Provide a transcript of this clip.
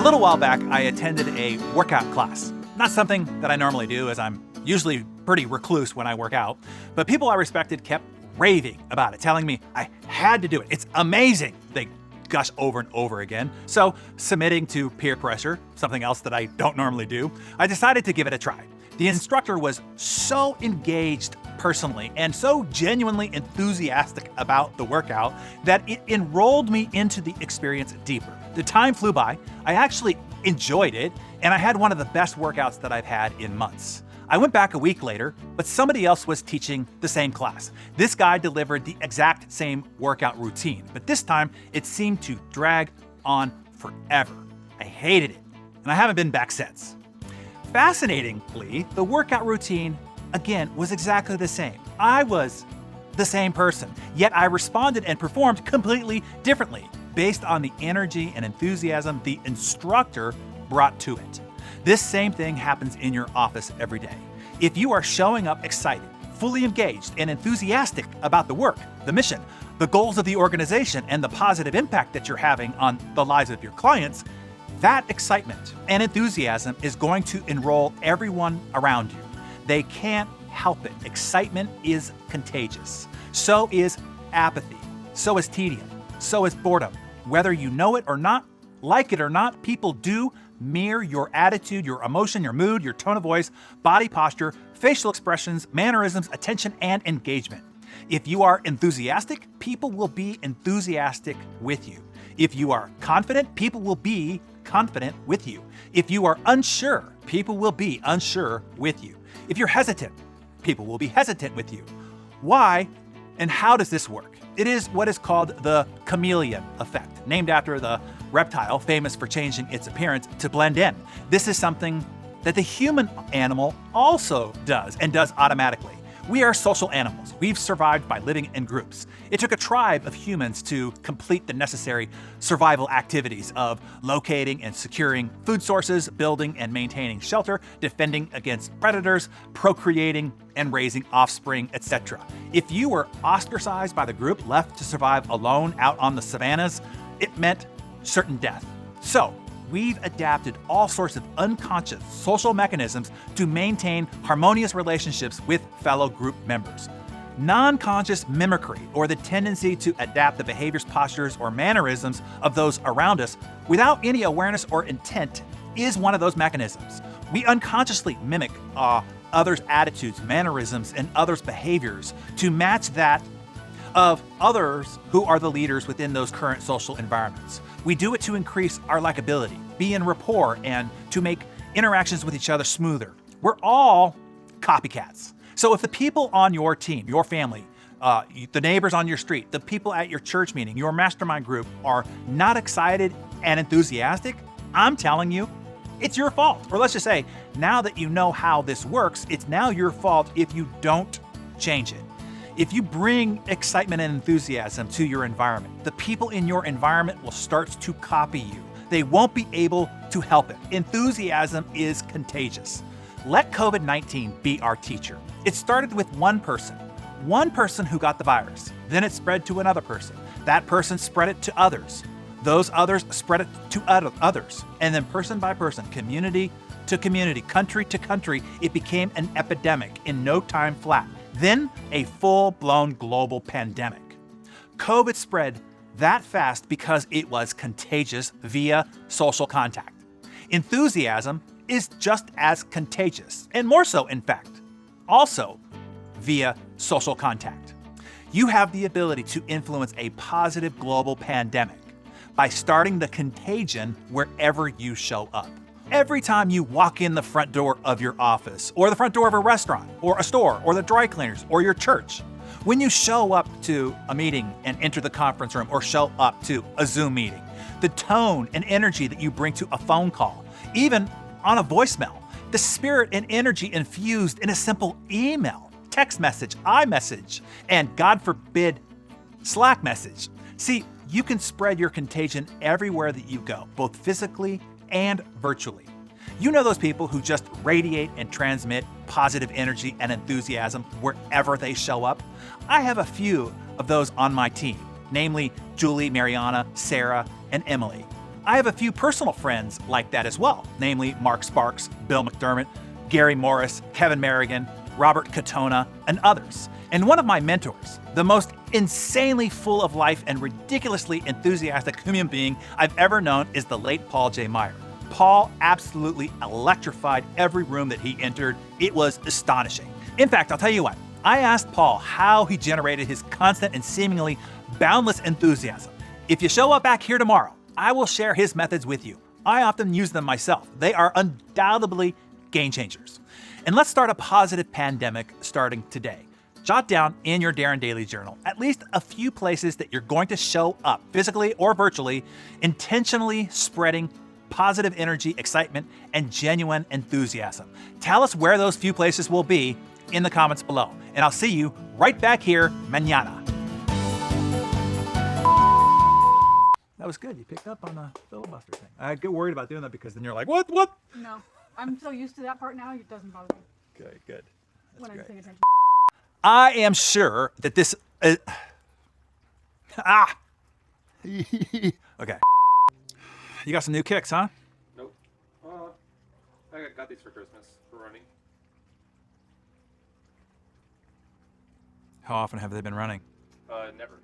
A little while back, I attended a workout class. Not something that I normally do, as I'm usually pretty recluse when I work out, but people I respected kept raving about it, telling me I had to do it. It's amazing. They gush over and over again. So, submitting to peer pressure, something else that I don't normally do, I decided to give it a try. The instructor was so engaged personally and so genuinely enthusiastic about the workout that it enrolled me into the experience deeper. The time flew by, I actually enjoyed it, and I had one of the best workouts that I've had in months. I went back a week later, but somebody else was teaching the same class. This guy delivered the exact same workout routine, but this time it seemed to drag on forever. I hated it, and I haven't been back since. Fascinatingly, the workout routine, again, was exactly the same. I was the same person, yet I responded and performed completely differently based on the energy and enthusiasm the instructor brought to it. This same thing happens in your office every day. If you are showing up excited, fully engaged, and enthusiastic about the work, the mission, the goals of the organization, and the positive impact that you're having on the lives of your clients, that excitement and enthusiasm is going to enroll everyone around you. They can't help it. Excitement is contagious. So is apathy. So is tedium. So is boredom. Whether you know it or not, like it or not, people do mirror your attitude, your emotion, your mood, your tone of voice, body posture, facial expressions, mannerisms, attention, and engagement. If you are enthusiastic, people will be enthusiastic with you. If you are confident, people will be confident with you. If you are unsure, people will be unsure with you. If you're hesitant, people will be hesitant with you. Why and how does this work? It is what is called the chameleon effect, named after the reptile famous for changing its appearance to blend in. This is something that the human animal also does and does automatically. We are social animals. We've survived by living in groups. It took a tribe of humans to complete the necessary survival activities of locating and securing food sources, building and maintaining shelter, defending against predators, procreating and raising offspring, etc. If you were ostracized by the group, left to survive alone out on the savannas, it meant certain death. So, we've adapted all sorts of unconscious social mechanisms to maintain harmonious relationships with fellow group members. Non-conscious mimicry, or the tendency to adapt the behaviors, postures, or mannerisms of those around us without any awareness or intent, is one of those mechanisms. We unconsciously mimic others' attitudes, mannerisms, and others' behaviors to match that of others who are the leaders within those current social environments. We do it to increase our likability, be in rapport, and to make interactions with each other smoother. We're all copycats. So if the people on your team, your family, the neighbors on your street, the people at your church meeting, your mastermind group are not excited and enthusiastic, I'm telling you, it's your fault. Or let's just say, now that you know how this works, it's now your fault if you don't change it. If you bring excitement and enthusiasm to your environment, the people in your environment will start to copy you. They won't be able to help it. Enthusiasm is contagious. Let COVID-19 be our teacher. It started with one person who got the virus. Then it spread to another person. That person spread it to others. Those others spread it to others. And then person by person, community to community, country to country, it became an epidemic in no time flat. Then a full-blown global pandemic. COVID spread that fast because it was contagious via social contact. Enthusiasm is just as contagious, and more so, in fact, also via social contact. You have the ability to influence a positive global pandemic by starting the contagion wherever you show up. Every time you walk in the front door of your office, or the front door of a restaurant, or a store, or the dry cleaners, or your church, when you show up to a meeting and enter the conference room, or show up to a Zoom meeting, the tone and energy that you bring to a phone call, even on a voicemail, the spirit and energy infused in a simple email, text message, iMessage, and God forbid, Slack message. See, you can spread your contagion everywhere that you go, both physically and virtually. You know those people who just radiate and transmit positive energy and enthusiasm wherever they show up? I have a few of those on my team, namely Julie, Mariana, Sarah, and Emily. I have a few personal friends like that as well, namely Mark Sparks, Bill McDermott, Gary Morris, Kevin Merrigan, Robert Katona, and others. And one of my mentors, the most insanely full of life and ridiculously enthusiastic human being I've ever known, is the late Paul J. Meyer. Paul absolutely electrified every room that he entered. It was astonishing. In fact, I'll tell you what, I asked Paul how he generated his constant and seemingly boundless enthusiasm. If you show up back here tomorrow, I will share his methods with you. I often use them myself. They are undoubtedly game changers. And let's start a positive pandemic starting today. Jot down in your Darren Daily Journal at least a few places that you're going to show up, physically or virtually, intentionally spreading positive energy, excitement, and genuine enthusiasm. Tell us where those few places will be in the comments below. And I'll see you right back here mañana. That was good. You picked up on the filibuster thing. I get worried about doing that because then you're like, what? No, I'm so used to that part now, it doesn't bother me. Okay, good. When I'm paying attention. I am sure that this... okay. You got some new kicks, huh? Nope. I got these for Christmas for running. How often have they been running? Never.